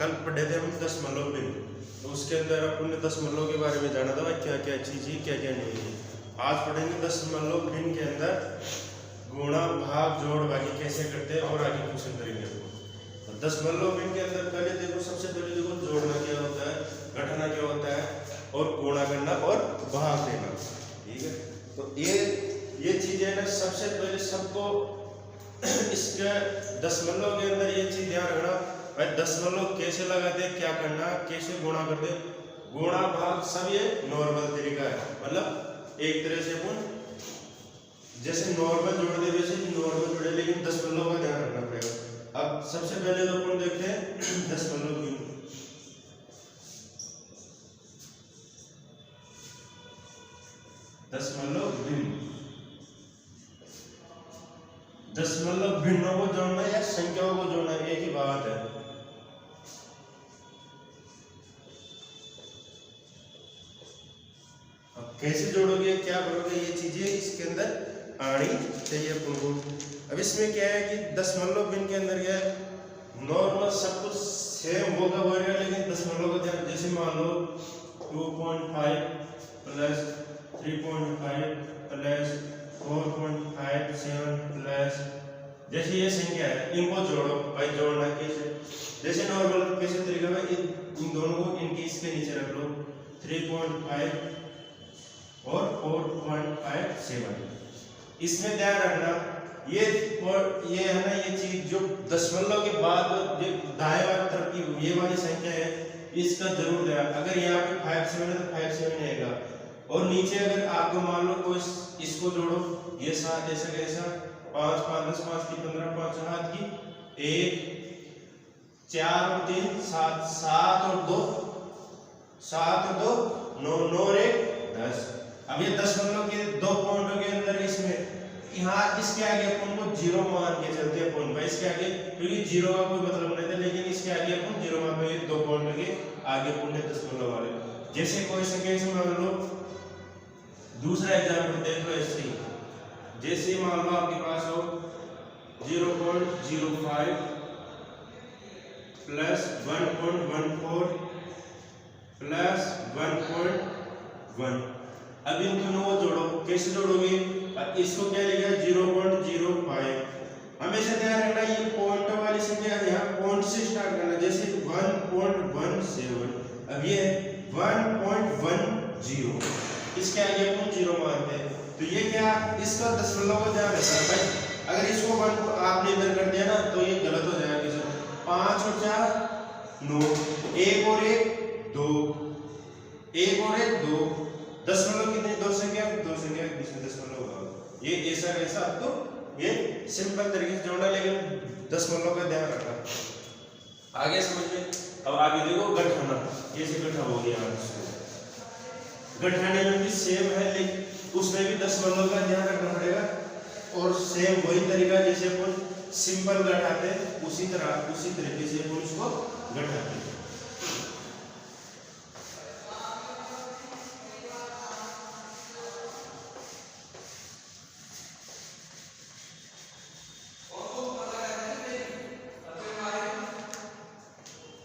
कल पढ़े थे हम दशमलव भिन्न, तो उसके अंदर अपन ने दशमलव के बारे में जाना था क्या क्या चीज है क्या क्या नहीं है। आज पढ़ेंगे दशमलव भिन्न के अंदर गुणा भाग जोड़ बाकी कैसे करते हैं और आगे क्वेश्चन करेंगे अपन। दशमलव भिन्न के अंदर पहले देखो, सबसे पहले देखो जोड़ना क्या होता है, घटाना क्या होता है और गुणा करना और भाग देना। ठीक है, तो ये चीज है ना, सबसे पहले सबको इसके दशमलव के अंदर ये चीज ध्यान रखना भाई, दशमलव कैसे लगाते हैं, क्या करना, कैसे गुणा करते, गुणा भाग सब ये नॉर्मल तरीका है। मतलब एक तरह से अपन जैसे नॉर्मल जोड़ते वैसे नॉर्मल जोड़े, लेकिन दशमलव का ध्यान रखना पड़ेगा। अब सबसे पहले तो अपन देखते हैं दशमलव भिन्न। दशमलव भिन्न, दशमलव भिन्नों को जोड़ना या संख्याओं को जोड़ना एक ही बात है। अब कैसे जोड़ोगे, क्या करोगे, ये चीजें इसके अंदर आनी चाहिए अपन को। अब इसमें क्या है कि दशमलव भिन्न के अंदर क्या है, नॉर्मल सब कुछ सेम होगा होगा, लेकिन दशमलव का ध्यान, जैसे मान लो 2.5 प्लस 3.5 प्लस 4.57 प्लस, जैसे ये संख्या है इनको जोड़ो भाई। जोड़ना कैसे, जैसे नॉर्मल कैसे तरीका है, इन दोनों को इनके इसके नीचे रख लो, 3.5 और 4.57। इसमें ध्यान रखना ये है ना, ये चीज जो दशमलव के बाद जो दाएं वाली तरफ की ये वाली संख्या है, इसका जरूर ध्यान। अगर यहाँ पे 57 है तो 57 आएगा, और नीचे अगर आपको मान लो कोई इसको जोड़ो, ये 7 ऐसा कैसा, 5 5 10 5 की 15 5 7 की 1 4 और 3 7 7 और 2 7 और 2 9 9 और 1 10। अब ये दशमलव के दो पॉइंटों के अंदर इसमें यहाँ इसके आगे अपन को जीरो मान के चलते हैं पॉइंट भाई, इसके आगे, क्योंकि जीरो का कोई मतलब नहीं था, लेकिन इसके आगे अपन जीरो मान के दो पॉइंट के आगे अपन ने दशमलव वाले, जैसे कोई संख्या मान लो, दूसरा एग्जाम्पल देख लो ऐसे ही, जैसे मान लो आपके पास हो 0.05 प्लस 1.14 प्लस 1.1। अब इन दोनों को जोड़ो, कैसे जोड़ोगे, इसको क्या लिखा 0.05। हमेशा ध्यान रखना ये पॉइंट वाली संख्या यहाँ पॉइंट से स्टार्ट करना, जैसे 1.17। अब ये 1.10, इसके आगे अपन जीरो मानते हैं, तो ये क्या, इसका दशमलव का ध्यान रखना भाई। अगर इसको 1 को आपने इधर कर दिया ना तो ये गलत हो जाएगा। 5 और 4 9, 1 और 1 2, 1 और 1 2, दशमलव कितने, दो संख्या इसमें दशमलव होगा। ये ऐसा ऐसा आपको ये सिंपल तरीके से जोड़ना, लेकिन दशमलव का ध्यान रखना। आगे समझिए, अब आगे देखो घटाना, कैसे घटा हो गया। घटाने में भी सेम है, लेकिन उसमें भी दशमलव का ध्यान रखना पड़ेगा, और सेम वही तरीका जैसे अपन सिंपल घटाते हैं उसी तरीके से अपन उसको घटाते हैं।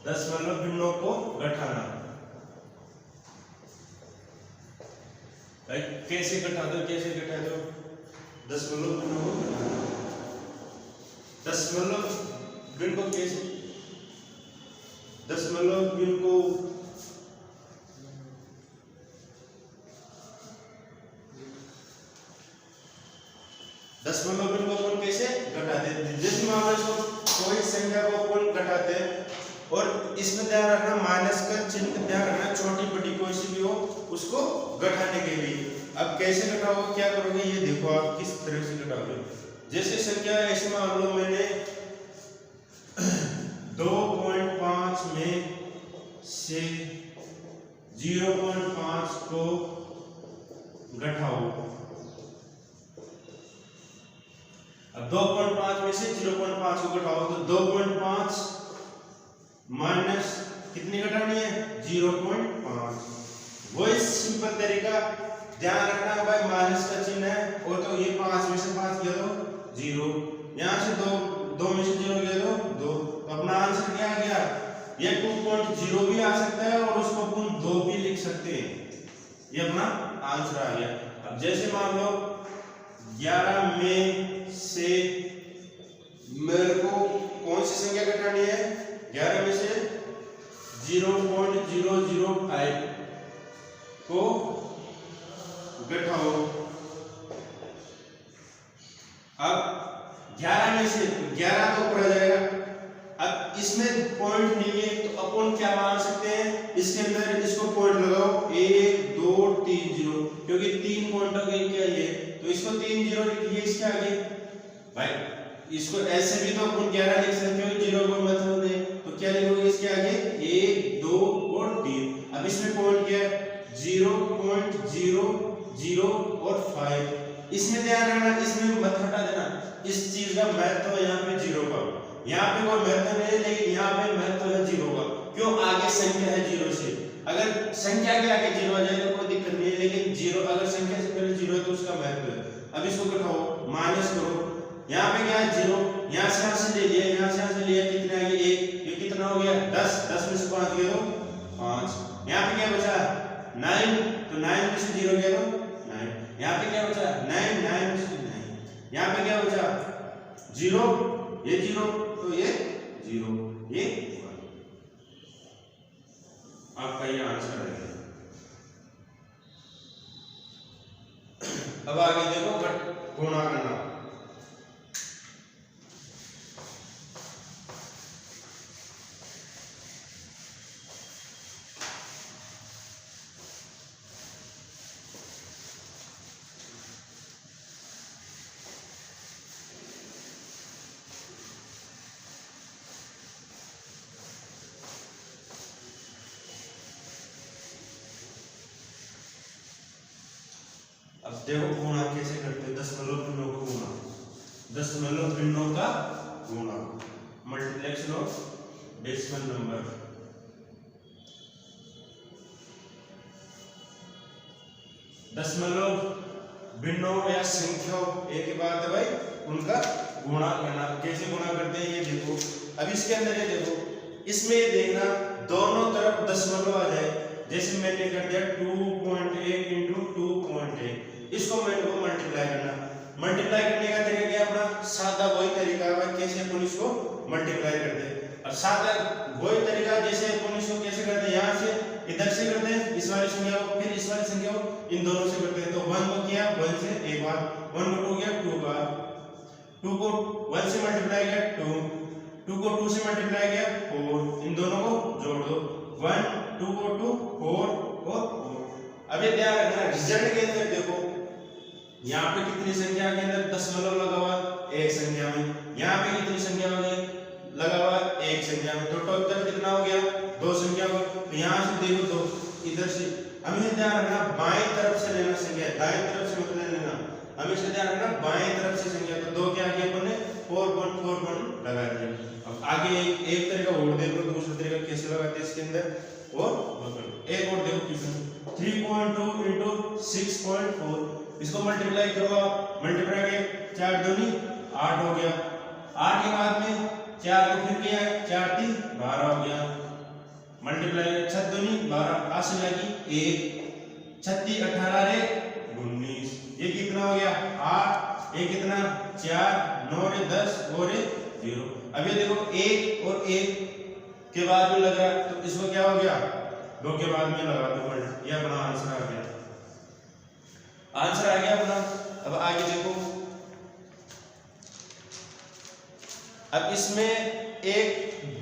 दशमलव भिन्नों को घटाना कैसे घटाते हो, दशमलव भिन्नों को घटाना। दशमलव भिन्न को कैसे, दशमलव भिन्न को अपन कैसे घटाते हैं, जैसे मान लो कोई संख्या को अपन घटाते हैं, और इसमें ध्यान रखना माइनस का चिन्ह ध्यान रखना, छोटी बड़ी कोई सी भी हो उसको घटाने के लिए। अब कैसे घटाओगे, क्या करोगे, ये देखो आप किस तरह से घटाओगे। जैसे संख्या ऐसे मान लो मैंने 2.5 में से 0.5 को घटाओ। अब 2.5 में से 0.5 को घटाओ तो 2.5 माइनस कितनी घटानी है 0.5। वही सिंपल तरीका ध्यान रखना भाई, माइनस का चिन्ह है और तो ये 5 में से 5 गया तो 0, यहाँ से 2 में से 0 गया तो 2, अपना आंसर क्या आ गया, ये 2 ये अपना आंसर आ गया। अब जैसे मान लो 11 में से मेरे को कौन सी संख्या घटानी है, 11 में से 0.005 को घटाओ। अब 11 में से 11 तो ऊपर आ जाएगा। अब इसमें पॉइंट नहीं है तो अपन क्या मान सकते हैं, इसके अंदर इसको पॉइंट लगाओ 1 2 3 0, क्योंकि 3 पॉइंट हो गए क्या ये, तो इसको 3 0 लिखिए इसके आगे भाई। इसको ऐसे भी तो अपन 11 लिख सकते हो, 0 को मतलब नहीं, तो क्या लिखोगे इसके आगे 1 2 और 3। अब इसमें पॉइंट क्या है 0.005 और 5। इसमें ध्यान रखना, इसमें मत हटा देना, इस चीज का महत्व तो यहाँ पे 0 का, यहाँ पे कोई महत्व नहीं है, लेकिन यहाँ पे महत्व है 0 का। क्यों, आगे संख्या है 0 से, अगर संख्या के आगे 0 आ जाए तो कोई दिक्कत नहीं है, लेकिन 0 अगर संख्या से पहले 0 है तो उसका महत्व है। अब इसको घटाओ, माइनस करो, यहाँ पे क्या है 0, यहाँ से ले लिया, यहाँ से लिया, कितना है 1, ये कितना हो गया 10, 10 में से 5 गया तो 5। यहाँ पे क्या बचा 9, तो 9 में से 0 गया तो 9। यहाँ पे क्या बचा 9, 9 में से 9। यहाँ पे क्या बचा 0, ये 0 तो ये 0, ये 1। आपका ये आंसर है। अब आगे देखो गुणा करना। अब देखो गुणा कैसे करते हैं, दशमलव भिन्नों का गुणा, दशमलव भिन्नों का गुणा, मल्टीप्लिकेशन ऑफ डेसिमल नंबर। दशमलव भिन्नों या संख्याओं एक ही बात है भाई, उनका गुणा करना। कैसे गुणा करते हैं ये देखो। अब इसके अंदर ये देखो, इसमें ये देखना दोनों तरफ दशमलव आ जाए। जैसे मैंने कर दिया 2.8 इंटू 2.8, इसको मैंने को मल्टीप्लाई करना। मल्टीप्लाई करने का तरीका क्या अपना, सादा वही तरीका है कैसे अपन इसको मल्टीप्लाई करते हैं। और सादा वही तरीका जैसे अपन इसको कैसे करते हैं, यहाँ से इधर से करते हैं इस वाली संख्या को, फिर इस वाली संख्या को, इन दोनों से करते हैं। तो 1 को किया 1 से एक बार, 1 को 2 किया 2 बार, 2 को 1 से मल्टीप्लाई किया 2, 2 को 2 से मल्टीप्लाई किया 4, इन दोनों को जोड़ दो 1 2 को 2 4 और 4। अब ये ध्यान रखना रिजल्ट के अंदर देखो, यहाँ पे कितनी संख्या के अंदर दशमलव लगा हुआ, एक संख्या में, यहाँ पे कितनी संख्या हो गई लगा हुआ, एक संख्या में, तो टोटल कितना हो गया 2 संख्या हो। तो यहाँ से देखो तो इधर से हमें ध्यान रखना बाएं तरफ से लेना संख्या, दाएं तरफ से मत लेना, हमेशा ध्यान रखना बाएं तरफ से संख्या। तो 2 के आगे अपन ने 4.41 लगा दिया। अब आगे एक तरीका और देख लो, दूसरा तरीका कैसे लगाते हैं इसके अंदर, और एक और देखो क्वेश्चन 3.2 इंटू 6.4, इसको मल्टीप्लाई करो, मल्टीप्लाई के 4 दूनी 8 हो गया, 8 के बाद में 4 को फिर किया 4 3 12 हो गया, मल्टीप्लाई 6 दूनी 12, आशा लगी 1, 36 18 रे 19, ये कितना हो गया 8, ये कितना 4 9 रे 10 और 0। अब ये देखो 1 और 1 के बाद में लग रहा है, तो इसको क्या हो गया 2 के बाद में लगा दो, ये अपना आंसर आ गया, आंसर आ गया अपना। अब आगे देखो, अब इसमें एक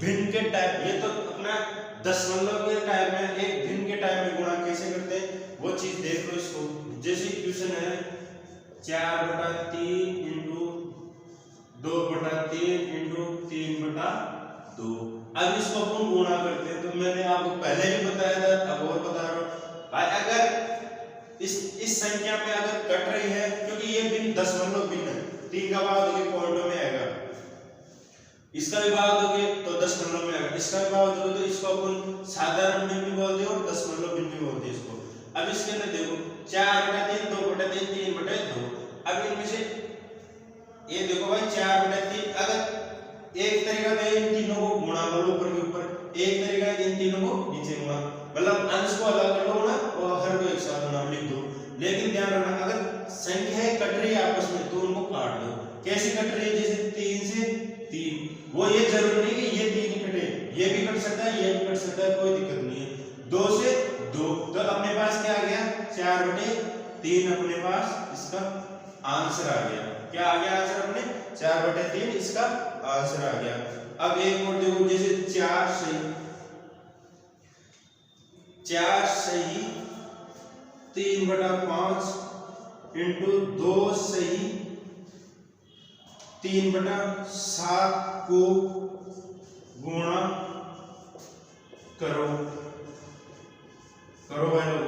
भिन्न के टाइप, ये तो अपना दशमलव के टाइप में, एक भिन्न के टाइप में गुणा कैसे करते हैं वो चीज देख लो इसको। जैसे क्वेश्चन है 4/3 इंटू 2/3 इंटू 3/2, अब इसको अपन गुणा करते हैं। तो मैंने आपको पहले भी बताया था, अब और बता रहा हूं भाई, अगर इस संख्या में अगर कट रही है, क्योंकि ये भिन्न दशमलव भिन्न है, 3 का भाग दोगे पॉइंटों में आएगा, इसका भी भाग दोगे तो दशमलव में आएगा, इसका भी भाग दोगे तो इसको अपन साधारण में भी बोलते हैं और दशमलव भिन्न भी बोलते हैं इसको। अब इसके अंदर देखो 4/3 2/3 3/2, अब इनमें से ये देखो भाई 4/3, अगर एक तरीका तो इन तीनों को गुणा करो ऊपर के ऊपर, एक तरीका इन तीनों को नीचे गुणा, मतलब अंश को अलग कर लो ना और हर को एक साथ नाम लिख दो। लेकिन ध्यान रखना अगर संख्याएं कट रही है आपस में तो उनको काट दो। कैसे कट रही है? जैसे 3 से 3, वो ये जरूरी नहीं कि ये 3 ही कटे, ये भी कट सकता है, ये भी कट सकता है, कोई दिक्कत नहीं है। 2 से 2, तो अपने पास क्या आ गया? 4/3 अपने पास इसका आंसर आ गया। क्या आ गया आंसर? अपने 4/3 इसका आंसर आ गया। अब एक और देखो, जैसे 4 सही 3/5 इंटू 2 सही 3/7 को गुणा करो भाई लोग।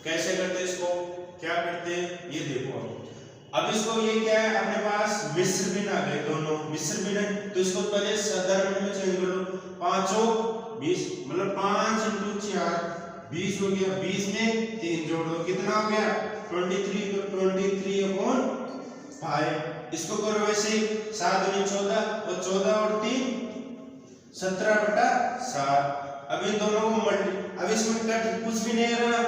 कैसे करते हैं इसको? क्या करते हैं ये देखो। अब इसको ये क्या है, अपने पास मिश्र भिन्न आ गए, दोनों मिश्र भिन्न है, तो इसको पहले साधारण में चेंज कर लो। 5 20 मतलब 5 इंटू 4 20 हो गया। 20 में 3 जोड़ दो, कितना हो गया? 23। तो 23/5 इसको करो वैसे ही। 7 दूनी 14 और 14 और 3 17/7। अब इन दोनों को अब इसमें कट कुछ भी नहीं रहा,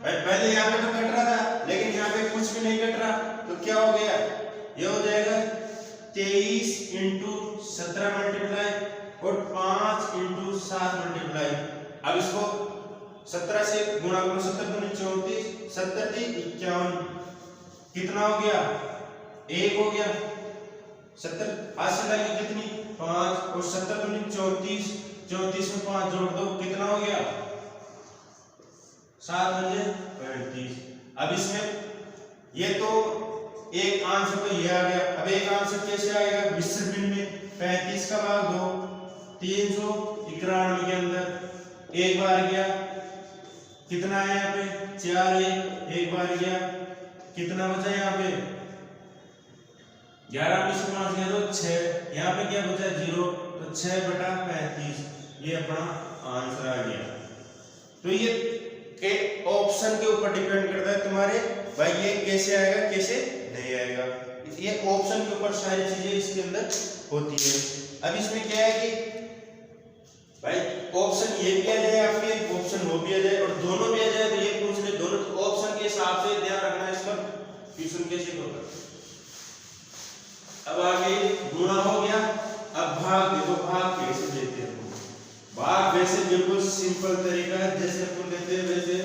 पहले यहाँ पे तो कट रहा था लेकिन यहाँ पे कुछ भी नहीं कट रहा, तो क्या हो गया? ये हो जाएगा 23 इंटू 17 मल्टीप्लाई और 5 इंटू 7 मल्टीप्लाई। अब इसको 17 से गुणा करो। 17 दूनी 34, 17 3 51, कितना हो गया? 1 हो गया। 70 हासिल लगी कितनी? 5 और 70 दूनी 34, 34 में 5 जोड़ दो, कितना हो गया? 7 35। अब इसमें ये तो एक आंसर तो ये आ गया। अब एक आंसर कैसे आएगा? मिश्र भिन्न में 35 का भाग 2 391 के अंदर एक बार गया, कितना है यहाँ पे? 4 एक बार गया, कितना बचा यहाँ पे? 11 में से 5 गया तो 6, यहाँ पे क्या बचा? 0, तो 6/35 ये अपना आंसर आ गया। तो ये के ऑप्शन के ऊपर डिपेंड करता है तुम्हारे भाई ये कैसे आएगा कैसे नहीं आएगा। ये ऑप्शन के ऊपर सारी चीजें इसके अंदर होती है। अब इसमें क्या है कि भाई ऑप्शन ये भी आ जाए आपके, ऑप्शन वो भी आ जाए और दोनों भी आ जाए तो ये पूछ ले दोनों, तो ऑप्शन के हिसाब से ध्यान रखना इसका क्वेश्चन कैसे होगा। अब आगे गुणा हो गया। अब भाग देखो, भाग कैसे देते हैं? भाग वैसे बिल्कुल सिंपल तरीका है जैसे अपन देते हैं वैसे,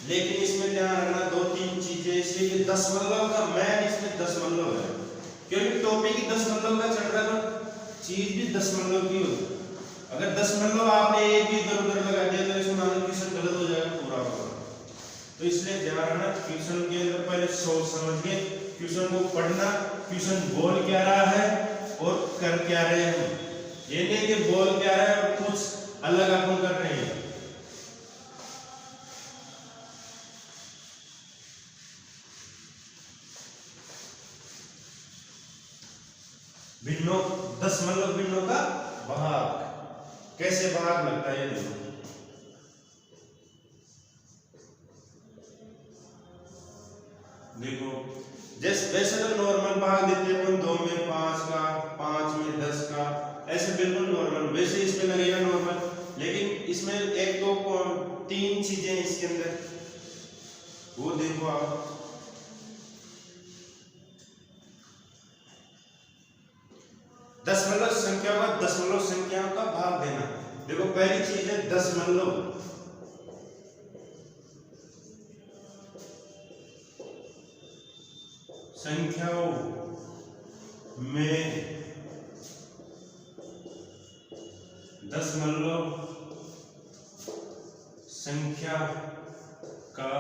लेकिन इसमें ध्यान रखना 2-3 चीजें। इसलिए दशमलव का मैन इसमें दशमलव है, क्योंकि टॉपिक ही दशमलव का चल रहा है, चीज भी दशमलव की होती है। अगर दशमलव आपने एक भी इधर उधर लगा दिया तो इसमें मान लो क्वेश्चन गलत हो जाएगा पूरा होगा। तो इसलिए ध्यान रखना क्वेश्चन के अंदर पहले सोच समझ के क्वेश्चन को पढ़ना, क्वेश्चन बोल क्या रहा है और कर क्या रहे हैं। ये नहीं कि बोल क्या रहा है और कुछ अलग अपन कर रहे हैं। भिन्नों दशमलव भिन्नों का भाग कैसे भाग लगता है देखो। देखो जैसे वैसे तो नॉर्मल भाग देते हैं अपन 2 में 5 का, 5 में 10 का, ऐसे बिल्कुल नॉर्मल, वैसे इसमें लगेगा नॉर्मल। लेकिन इसमें एक दो 3 चीजें इसके अंदर वो देखो आप। दशमलव संख्या का दशमलव संख्याओं का भाग देना। देखो पहली चीज है दशमलव, संख्याओं में दशमलव संख्या का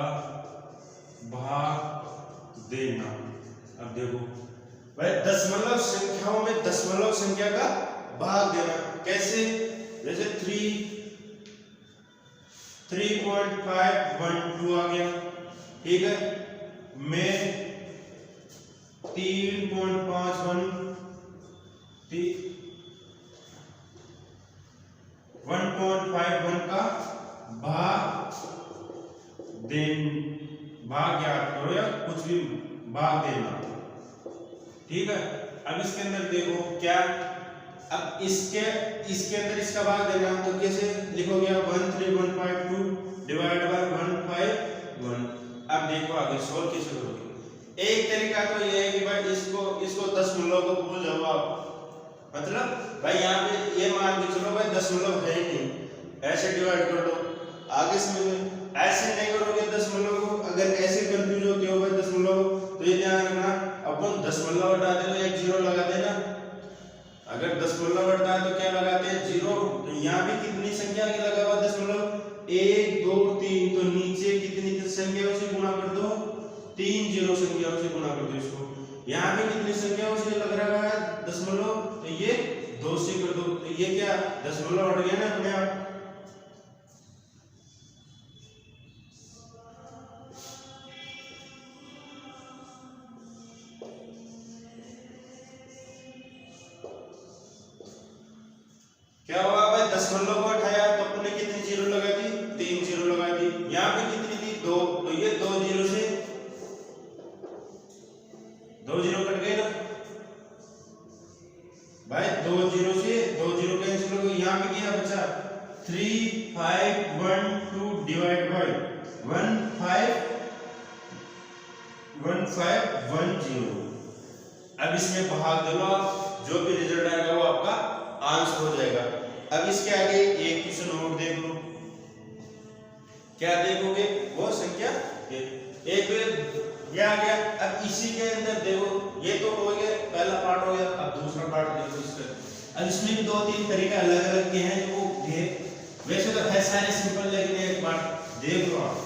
भाग देना। अब देखो भाई दशमलव संख्याओं में दशमलव संख्या का भाग देना कैसे? जैसे 3.512 आ गया, ठीक है, में 3.51 1.51 का भाग भाग याद करो या कुछ भी भाग देना, ठीक है। अब इसके अंदर देखो क्या अब इसके अंदर इसका भाग देना, तो कैसे लिखोगे आप 13152 डिवाइड बाय 151। अब देखो आगे सोल्व कैसे करोगे। एक तरीका तो ये है कि भाई इसको दशमलव को भूल जाओ आप, मतलब भाई यहाँ पे ये मान के चलो भाई दशमलव है ही नहीं, ऐसे डिवाइड कर दो। आगे समझ में ऐसे नहीं करोगे दशमलव को, अगर ऐसे कंफ्यूज होते हो भाई दशमलव, तो ये ध्यान रखना अपन दशमलव हटा दे तो एक जीरो लगा देना। अगर दशमलव हटा है तो क्या लगाते हैं, जीरो। तो यहाँ पे कितनी संख्या के लगा हुआ दशमलव, 1 2 3, तो नीचे कितनी संख्याओं से गुणा कर दो, 3 जीरो संख्याओं से गुणा कर दो इसको। यहाँ पे कितनी संख्याओं से लग रहा है दशमलव, तो ये 2 से कर दो, तो ये क्या दशमलव हट गया ना अपने आप। क्या हुआ भाई, दशमलव को हटाया तो अपने कितनी जीरो लगा दी, 3 जीरो लगा दी। यहाँ पे कितनी थी 2, तो ये 2 जीरो से 2 जीरो कट गए ना भाई, 2 जीरो से 2 जीरो कैंसिल हो गए। यहाँ पे क्या बचा 3512 डिवाइड बाय 1510। अब इसमें भाग दो आप, जो भी रिजल्ट आएगा वो आपका आंसर हो जाएगा। अब इसके आगे एक क्वेश्चन और देख लो, क्या देखोगे वो संख्या एक ये आ गया। अब इसी के अंदर देखो, ये तो हो गया पहला पार्ट हो गया, अब दूसरा पार्ट देखो इसका। अब इसमें भी 2-3 तरीके अलग अलग के हैं जो वैसे तो है सारे सिंपल, लेकिन एक बार देख लो आप।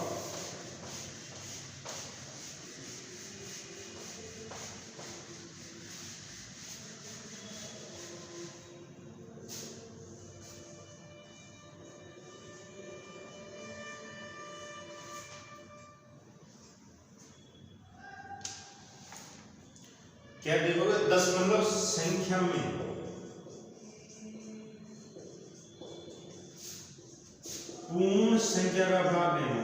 क्या देखोगे, दशमलव संख्या में पूर्ण संख्या का भाग लेना।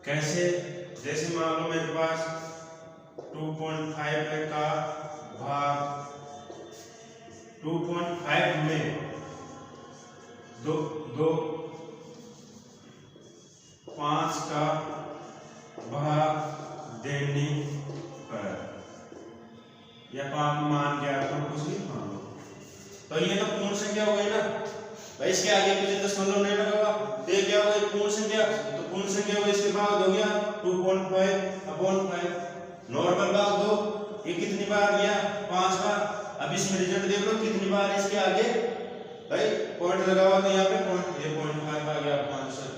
कैसे, जैसे मान लो मेरे पास 2.5 का भाग 2.5 में 5 का भाग देने पर, या मान गया तो कुछ भी मान लो, तो ये तो पूर्ण संख्या हो गई ना भाई। इसके आगे मुझे दशमलव नहीं लगा, तो क्या हो गई पूर्ण संख्या, तो पूर्ण संख्या हो इसके भाग हो गया 2.5/5। नॉर्मल भाग दो, ये कितनी बार गया 5 बार। अब इसमें रिजल्ट देख लो कितनी बार इसके आगे भाई पॉइंट लगा हुआ, तो यहाँ पे पॉइंट, ये 0.5 आ गया आपका आंसर।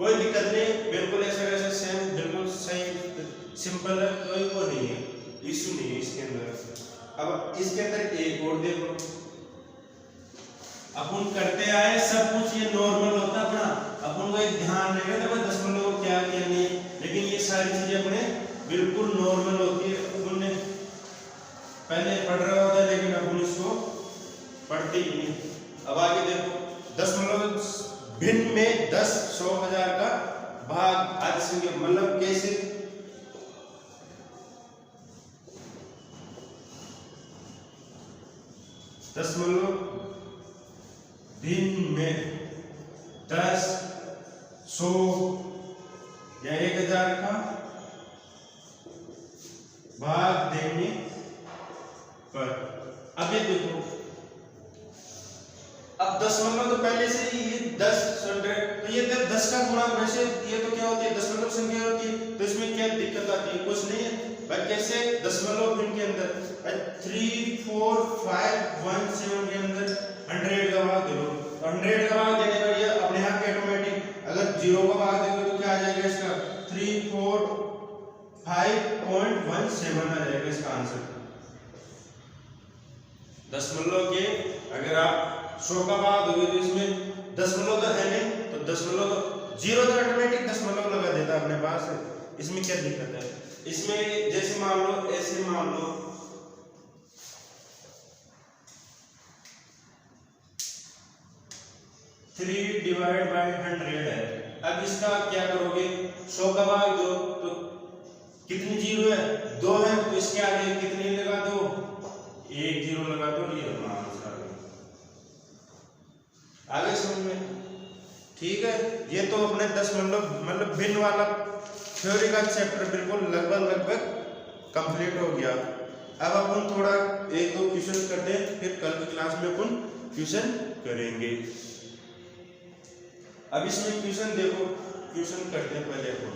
कोई दिक्कत नहीं, बिल्कुल ऐसा वैसा सेम, बिल्कुल सही सिंपल है, कोई वो नहीं है, इशू नहीं है इसके अंदर। अब इसके अंदर एक और देखो, अपन करते आए सब कुछ ये नॉर्मल होता अपना, अपन को एक ध्यान रहेगा तो दशमलव क्या क्या नहीं, लेकिन ये सारी चीजें अपने बिल्कुल नॉर्मल होती है। अपन ने पहले पढ़ रहा होता है, लेकिन अपन इसको पढ़ते ही नहीं। अब आगे देखो, दशमलव भिन्न में 10, 100, 1000 का भाग आदि संख्या, मतलब कैसे, दशमलव भिन्न में 10, 100 या 1000 का भाग देने पर। अब ये देखो, अब दशमलव तो पहले से ही ये 10, 100, तो ये 10 का गुणा, वैसे ये तो क्या होती है दशमलव संख्या होती है, तो इसमें क्या दिक्कत आती है, कुछ नहीं है भाई। कैसे, दशमलव भिन्न के अंदर 3, 4, 5, 1, 7 के अंदर 100 का भाग दे दो, 100 का भाग देने पर ये अपने आप ऑटोमेटिक, अगर 0 का भाग देंगे तो क्या आ जाएगा इसका 3, 4, 5.17 आ जाएगा इसका आंसर। दशमलव के अगर आप 100 का भाग दोगे तो इसमें दशमलव तो है नहीं, तो दशमलव तो 0 तो ऑटोमेटिक दशमलव लगा देता है अपने पास, इसमें क्या दिक्कत है। इसमें जैसे मान लो, ऐसे मान लो 3 डिवाइड बाय 100 है। अब इसका क्या करोगे, 100 का भाग दो तो कितनी जीरो है, 2 है, तो इसके आगे कितनी लगा दो, 1 जीरो लगा दो, ये अपना आंसर आ गया। आगे समझ में? ठीक है, ये तो अपने 10 मतलब भिन्न वाला थ्योरी का चैप्टर बिल्कुल लगभग कंप्लीट हो गया। अब अपन थोड़ा 1-2 क्वेश्चन करते हैं, फिर कल की क्लास में अपन क्वेश्चन करेंगे। अब इसमें क्वेश्चन देखो, क्वेश्चन करते हैं पहले अपन।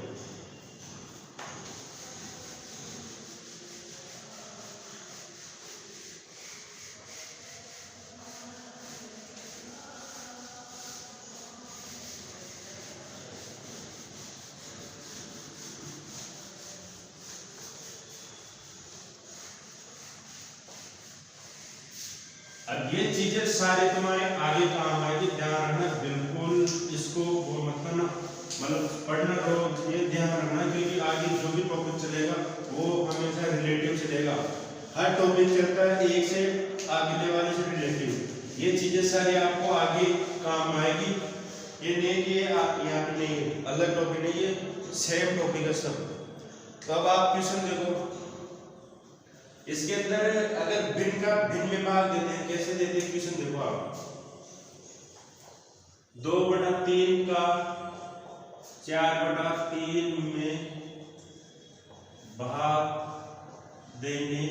अब ये चीजें सारे तुम्हारे आगे काम आएगी, ध्यान रखना बिल्कुल, इसको वो मत करना, मतलब पढ़ना करो, ये ध्यान रखना, क्योंकि आगे जो भी टॉपिक चलेगा वो हमेशा रिलेटिव चलेगा। हर टॉपिक चलता है एक से अगले वाले से रिलेटिव, ये चीजें सारी आपको आगे काम आएगी। ये नहीं कि आप यहाँ पे नहीं, अलग टॉपिक नहीं, ये सेम टॉपिक है सब। तो अब आप क्वेश्चन देखो, इसके अंदर अगर भिन्न का भिन्न में भाग देते हैं, कैसे देते हैं क्वेश्चन देखो आप। 2/3 का 4/3 में भाग देने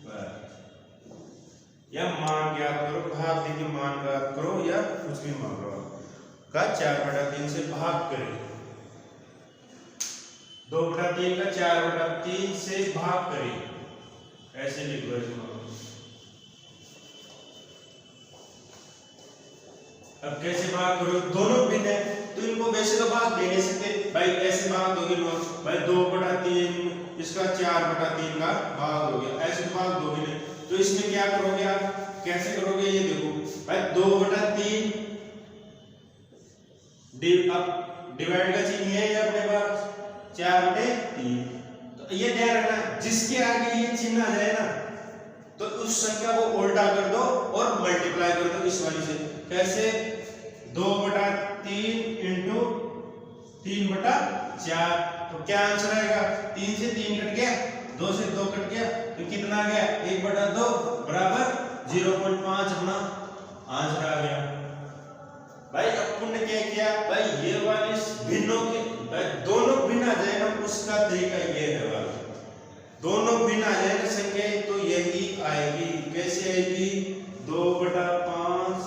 पर, या मान ज्ञात करो, भाग देके मान ज्ञात करो, या कुछ भी मान लो का 4/3 से भाग करें। 2/3 का 4/3 से भाग करें, ऐसे लिख लो इसको। अब कैसे भाग करो, दोनों भिन्न है तो इनको वैसे तो भाग दे नहीं सकते भाई, ऐसे भाग दोगे लो भाई, 2/3 इसका 4/3 का भाग हो गया, ऐसे तो भाग दोगे नहीं। तो इसमें क्या करोगे आप, कैसे करोगे, ये देखो भाई 2/3 डिवाइड का चिन्ह है अपने पास 4/3। ये ध्यान रखना, जिसके आगे ये चिन्ह आ जाए ना, तो उस संख्या को उल्टा कर दो और मल्टीप्लाई कर दो इस वाली से। कैसे, 2/3 इंटू 3/4, तो क्या आंसर आएगा, 3 से 3 कट गया, 2 से 2 कट गया, तो कितना आ गया, 1/2 बराबर 0.5 अपना आंसर आ गया। भाई अपन ने क्या किया भाई, ये वाली भिन्नों के दोनों भिन्न आ जाए ना, उसका तरीका ये है वाला, दोनों भिन्न आ जाए ना संख्या, तो यही आएगी। कैसे आएगी, 2/5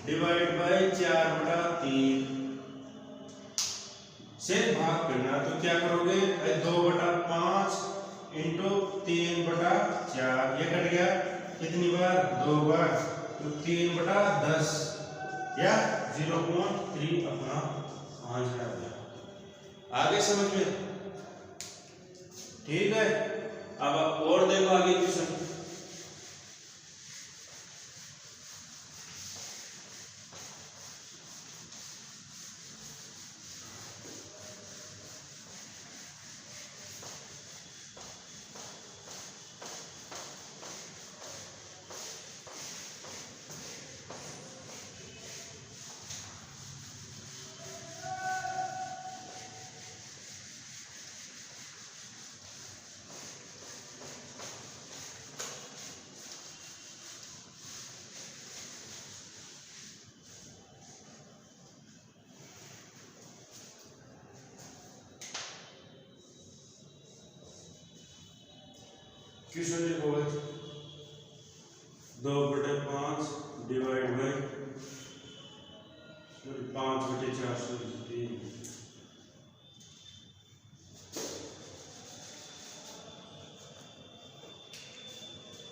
डिवाइड बाय 4/3 से भाग करना। तो क्या करोगे, 2/5 इंटू 3/4, ये कट गया कितनी बार, 2 बार, तो 3/10 या 0.3 अपना आंसर आ गया। आगे समझ में? ठीक है, अब और देखो आगे क्वेश्चन। क्वेश्चन लिखो 2/5 divide by 5/4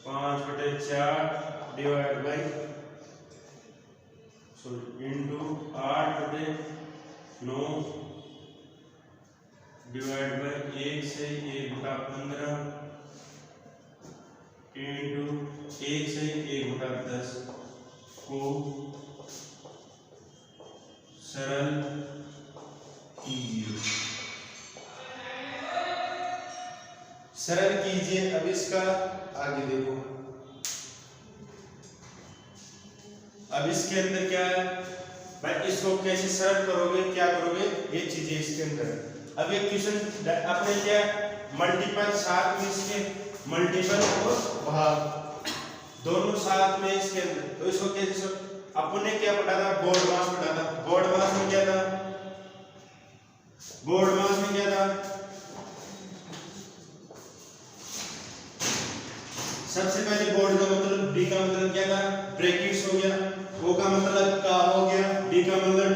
5/4 divide by into 8/9 divide by 1 से 1/15 इंटू 1 से 1/10 को सरल कीजिए। सरल कीजिए। अब इसका आगे देखो, अब इसके अंदर क्या है भाई, इसको कैसे सरल करोगे, क्या करोगे, ये चीजें इसके अंदर। अब ये क्वेश्चन अपने क्या मल्टीपल साथ में इसके मल्टीपल और भाग दोनों साथ में इसके अंदर। तो इसको कैसे अपन ने क्या पढ़ा था, बोर्ड मास पढ़ा था। बोर्ड मास में क्या था, बोर्ड मास में क्या था, सबसे पहले बोर्ड का मतलब, डी का मतलब क्या था, ब्रैकेट्स हो गया, ओ का मतलब का हो गया, डी का मतलब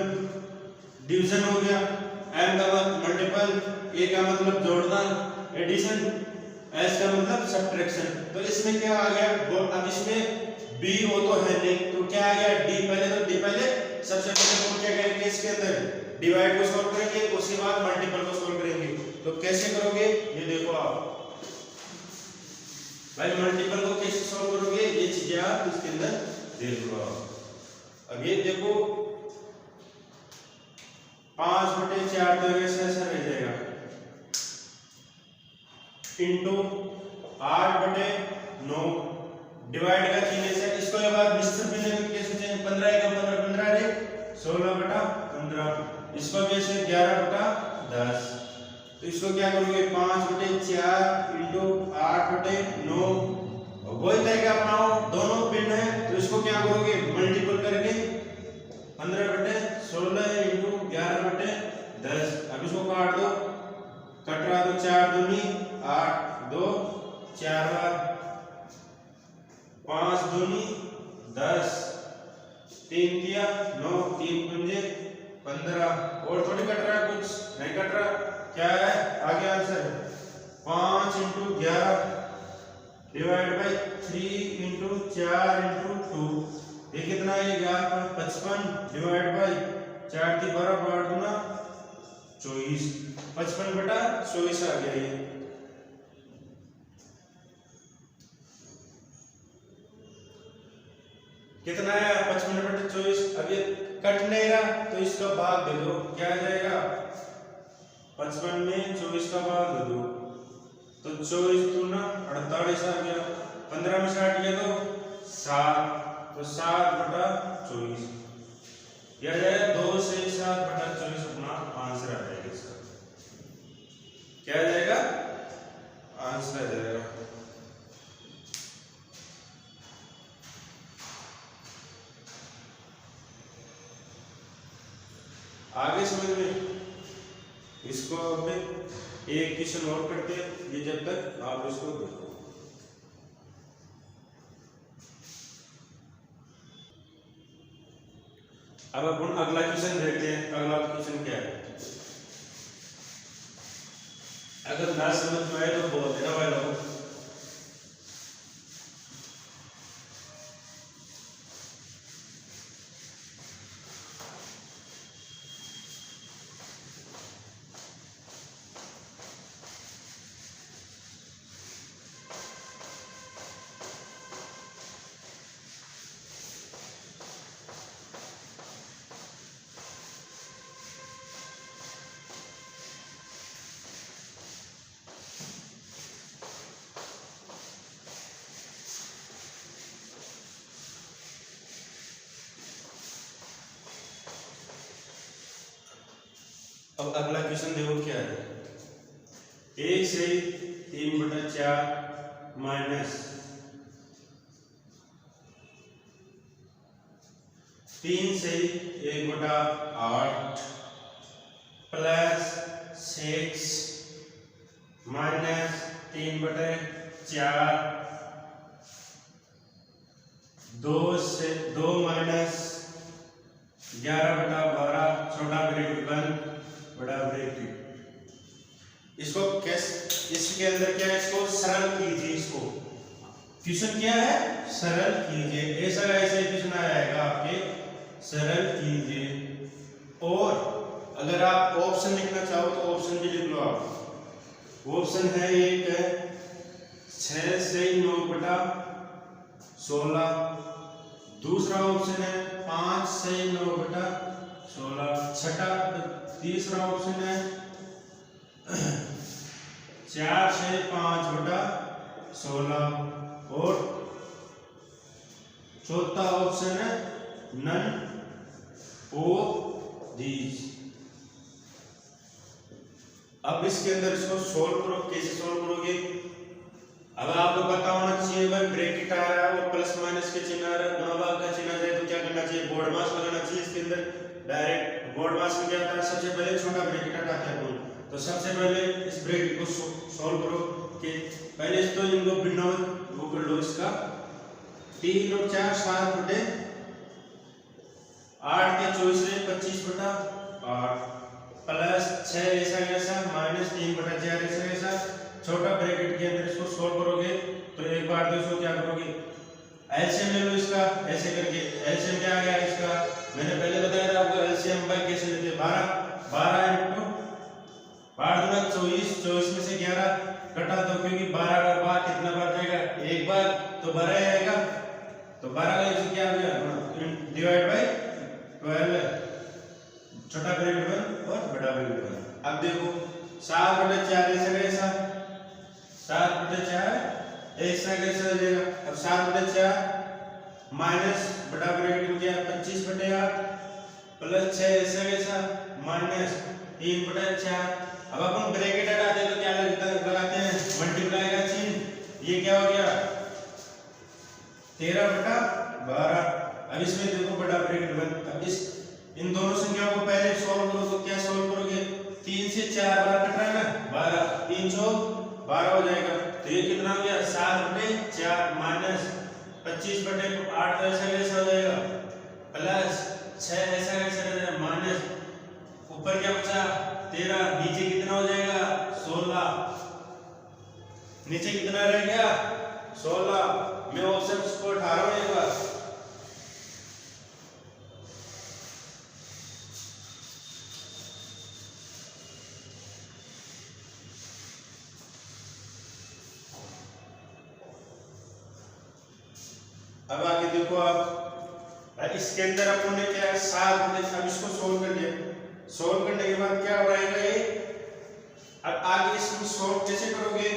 डिवीजन हो गया, एम का मतलब मल्टीपल, ए का मतलब जोड़ना एडिशन, एस का मतलब सब्ट्रैक्शन। तो इसमें क्या आ गया, अब इसमें बी हो तो है नहीं, तो क्या आ गया डी पहले। तो डी पहले सबसे पहले हम क्या करेंगे, इसके अंदर डिवाइड को सॉल्व करेंगे, उसके बाद मल्टीपल को सॉल्व करेंगे। तो कैसे करोगे, ये देखो आप भाई, मल्टीपल को कैसे सॉल्व करोगे, ये चीजें आप इसके अंदर देख लो। अब ये देखो 5/4 तो ऐसा रह जाएगा इंटू 8/9 डिवाइड का चिन्ह से। इसको एक बार मिश्र भी लेंगे, कैसे चाहिए, 15 का 15 15 रे 16/15, इसको भी ऐसे 11/10। तो इसको क्या करोगे, 5/4 इंटू 8/9, वही तरीका अपनाओ, दोनों भिन्न है। तो इसको क्या करोगे, मल्टीपल करके 15/16 इंटू 11/10। अब इसको काट दो, कट रहा तो 4 दूनी 8, 2 4 बार, 5 दूनी 10, 3 दिया 9, 3 पंजे 15। और थोड़ी कट रहा, कुछ नहीं कट रहा, क्या है आगे answer 5 into 11 divide by 3 into 4 into 2, ये कितना है 55 डिवाइड बाई 4 की 12 बार दूना 24, 55/24 आ गया ये। कितना है 55/24। अब ये कट नहीं रहा तो इसका भाग दे दो, क्या आ जाएगा 55 में 24 का भाग दे दो, तो 24 दूना 48 आ गया। 15 में 60 किया तो 7, तो 7/24 यह आ जाएगा 2 से 7/24 अपना आंसर आ जाएगा। इसका क्या आ जाएगा, आंसर आ जाएगा। आगे समझ में, इसको अब एक क्वेश्चन और करते हैं, ये जब तक आप इसको देखो। अब अपन अगला क्वेश्चन देखते हैं। अगला क्वेश्चन क्या है, अगर ना समझ में आए तो बोल देना भाई लोग। अब अगला क्वेश्चन देखो क्या है, 1 से 3/4 माइनस 3 से 1/8 प्लस 6 माइनस 3/4, 2 माइनस 11/12 छोटा ब्रैकेट बंद बड़ा ब्रैकेट। इसको कैसे, इसके अंदर क्या है, इसको सरल कीजिए। इसको क्वेश्चन क्या है, सरल कीजिए। ऐसा ऐसे क्वेश्चन आएगा आपके, सरल कीजिए। और अगर आप ऑप्शन लिखना चाहो तो ऑप्शन भी लिख लो आप। ऑप्शन है एक है 6 से 9/16, दूसरा ऑप्शन है 5 से 9/16, छठा तीसरा ऑप्शन है 4 से 5/16, और चौथा ऑप्शन है नन ऑफ दीज। अब इसके अंदर इसको सोल्व करो। कैसे सोल्व करोगे? अब आपको पता होना चाहिए भाई ब्रैकेट आ रहा है और प्लस माइनस के चिन्ह आ रहा है, दोनों भाग का चिन्ह आ जाए तो क्या करना चाहिए? बोर्ड मास लगाना चाहिए। इसके अंदर डायरेक्ट बोर्ड मास में क्या होता है? सबसे पहले छोटा ब्रैकेट हटाते हैं अपन। तो सबसे पहले इस ब्रैकेट को सॉल्व करो कि पहले तो इनको भिन्न वो कर लो। इसका 3 और 4 7 बटे 8 के 24 में 25/8 प्लस 6 ऐसा कैसा माइनस 3/4 ऐसा कैसा। छोटा ब्रैकेट के अंदर इसको सॉल्व करोगे तो एक बार दोस्तों क्या करोगे? एलसीएम ले लो इसका ऐसे करके। एलसीएम क्या आ गया इसका? मैंने पहले बताया था आपको एलसीएम बाय कैसे लेते हैं। 12 इनटू 12 दूना 24, 24 में से 11 कटा दो क्योंकि 12 का बार कितना बार जाएगा? एक बार, तो 12 आएगा। तो 12 का इससे क्या आ गया? डिवाइड बाय 12 छोटा ब्रैकेट बन और बड़ा ब्रैकेट बन। अब देखो 7/4 ऐसा कैसा 7/4 ऐसा कैसा हो जाएगा? अब 7/4 माइनस बड़ा ब्रैकेट में क्या है 25/8 प्लस 6 ऐसा कैसा माइनस 3/4। अब अपन ब्रैकेट हटाते हैं तो क्या लगाते हैं? मल्टीप्लाई का चिन्ह। ये क्या हो गया? 13/12। अब इसमें देखो बड़ा ब्रैकेट बन। अब इस इन दोनों संख्याओं को पहले सॉल्व करो तो क्या सॉल्व करोगे? 3 से 4 बार कट रहा है ना 12, 3 × 12 हो जाएगा। तो ये कितना हो गया? 7/4 माइनस 25/8 तो ऐसा कैसा हो जाएगा? प्लस 6 ऐसा कैसा हो जाएगा माइनस ऊपर क्या बचा 13, नीचे कितना हो जाएगा? 16। नीचे कितना रह गया? 16। मैं ऑप्शन को उठा रहा हूं एक बार। अब आगे देखो आप इसके अंदर अपन ने क्या 7 अब इसको सोल्व कर लिया। सोल्व करने के बाद क्या हो रहेगा ये? अब आगे इसको सोल्व कैसे करोगे?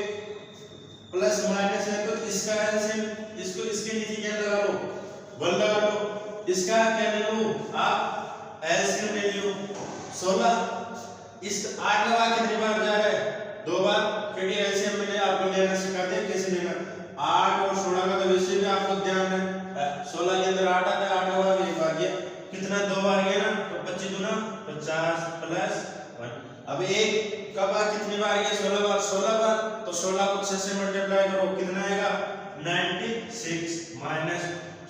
प्लस माइनस है तो इसका एलसीएम इसको इसके नीचे क्या लगा लो? 1 लगा लो। इसका क्या ले लो? आप एलसीएम ले लो 16। इस 8 लगा कितनी बार जा रहा है? 2 बार, क्योंकि एलसीएम मैंने आपको लेना सिखाते हैं कैसे लेना। 8 और 16 का तो वैसे भी आपको ध्यान है। 16 के अंदर 8 आता है, 8 बार एक बार गया कितना 2 बार गया ना तो 25 दूना 50 प्लस 1। अब एक कब बार कितनी बार गया? 16 बार। 16 बार तो 16 को 6 से मल्टीप्लाई करो कितना आएगा? 96 माइनस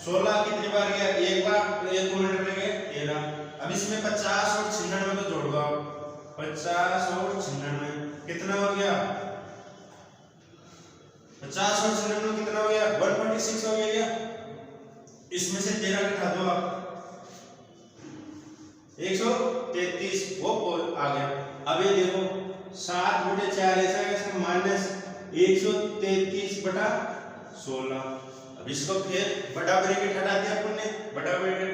16 कितनी बार गया? एक बार, तो एक को मल्टीप्लाई किया 13। अब इसमें 50 और 96 तो जोड़ दो आप। 50 और 96 कितना हो गया? 50 और 96 कितना हो गया? 146 हो गया क्या? इसमें से 13 घटा दो आप 133 वो आ गया। अब ये देखो 7/4 ऐसा कैसे माइनस 133/16। अब इसको फिर बड़ा ब्रैकेट हटा दिया अपन ने। बड़ा ब्रैकेट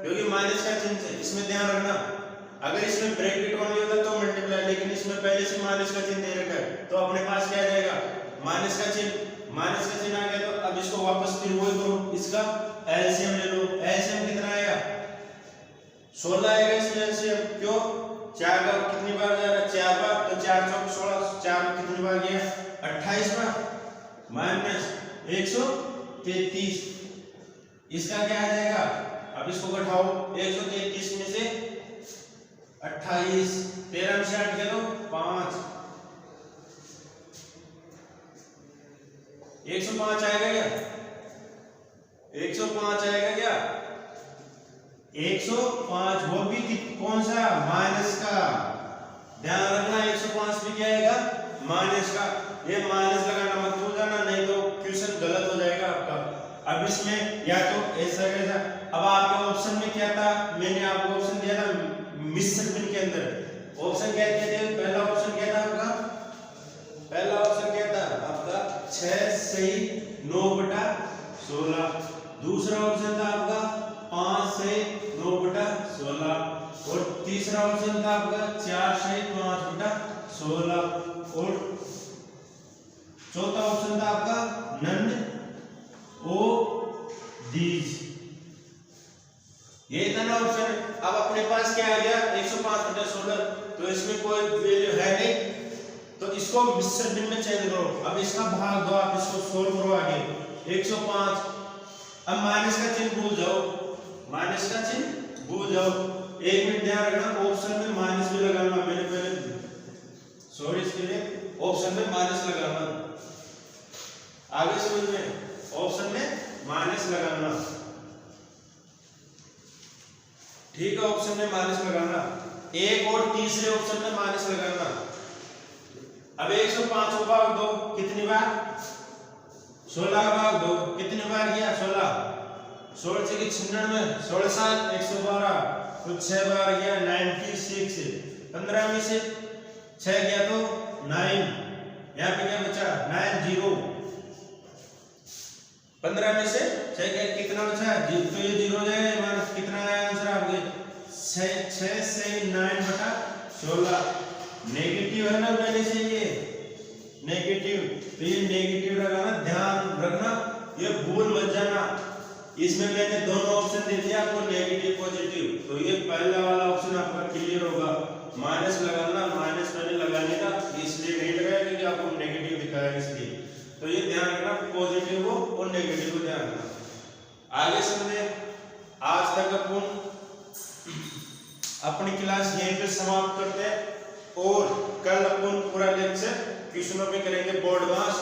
क्योंकि माइनस का चिन्ह है इसमें ध्यान रखना। अगर इसमें ब्रैकेट ओनली होता तो मल्टीप्लाई, लेकिन इसमें पहले से माइनस का चिन्ह दे रखा है तो अपने पास क्या आ जाएगा? माइनस का चिन्ह। माइनस का चिन्ह आ गया तो अब इसको वापस फिर वही करो, इसका एलसीएम ले लो। एलसीएम कितना आएगा? 16 आएगा इसमें एलसीएम। क्यों? 4 बार कितनी बार जा रहा है? 4 बार, तो 4 × 16 4 कितनी बार गया? 28 बार माइनस 133। इसका क्या आ जाएगा? अब इसको घटाओ 133 में से 28, 13 में से 8 गया तो 5, 105 आएगा क्या? 105 आएगा क्या? 105 वो भी कौन सा? माइनस का। ध्यान रखना 105 भी क्या आएगा? माइनस का। ये माइनस लगाना मत भूल जाना, नहीं तो क्वेश्चन गलत हो जाएगा आपका। अब इसमें या तो ऐसा कैसा। अब आपके ऑप्शन में क्या था? मैंने आपको ऑप्शन दिया था मिश्र भिन्न के अंदर। ऑप्शन क्या थे? पहला ऑप्शन क्या था आपका? पहला ऑप्शन क्या था आपका? 6 सही 9/16। दूसरा ऑप्शन था आपका 5 से 9/16 और तीसरा ऑप्शन था आपका 4 से 5/16 और चौथा ऑप्शन था आपका नन ओ दीज। ये था ना ऑप्शन। अब अपने पास क्या आ गया? 105/16। तो इसमें कोई वैल्यू है नहीं इसको मिश्र भिन्न में चेंज करो। अब इसका भाग दो, आप इसको सोल्व करो आगे 105। अब माइनस का चिन्ह भूल जाओ, माइनस का चिन्ह भूल जाओ। एक मिनट ध्यान रखना, ऑप्शन में माइनस भी लगाना, मैंने पहले सॉरी इसके लिए ऑप्शन में माइनस लगाना, आगे समझ में, ऑप्शन में माइनस लगाना, ठीक है, ऑप्शन में माइनस लगाना, एक और तीसरे ऑप्शन में माइनस लगाना। अब 105 को भाग दो कितनी बार, 16 का भाग दो कितनी बार किया, 16, 16 से 96, 16 7 112, तो 6 बार गया 96। 15 में से 6 गया तो 9, यहाँ पे क्या बचा 90। 15 में से 6 गया, कितना बचा, तो ये 0 हो जाएगा, माइनस कितना आया आंसर आपके 6 से 9/16। नेगेटिव है ना पहले से, ये नेगेटिव, तो ये नेगेटिव लगाना, ध्यान रखना, ये भूल मत जाना। इसमें मैंने दोनों ऑप्शन दे दिया आपको, नेगेटिव पॉजिटिव, तो ये पहला वाला ऑप्शन आपका क्लियर होगा। माइनस लगाना, माइनस मैंने लगाने का इसलिए नहीं लगाया क्योंकअपने आपको नेगेटिव दिखाया इसलिए, तो ये ध्यान रखना पॉजिटिव हो और नेगेटिव को ध्यान रखना। आगे समझे, आज तक अपन अपनी क्लास यहीं पे समाप्त करते हैं और कल अपन पूरा लेक्चर क्वेश्चनों पे करेंगे बोर्ड मास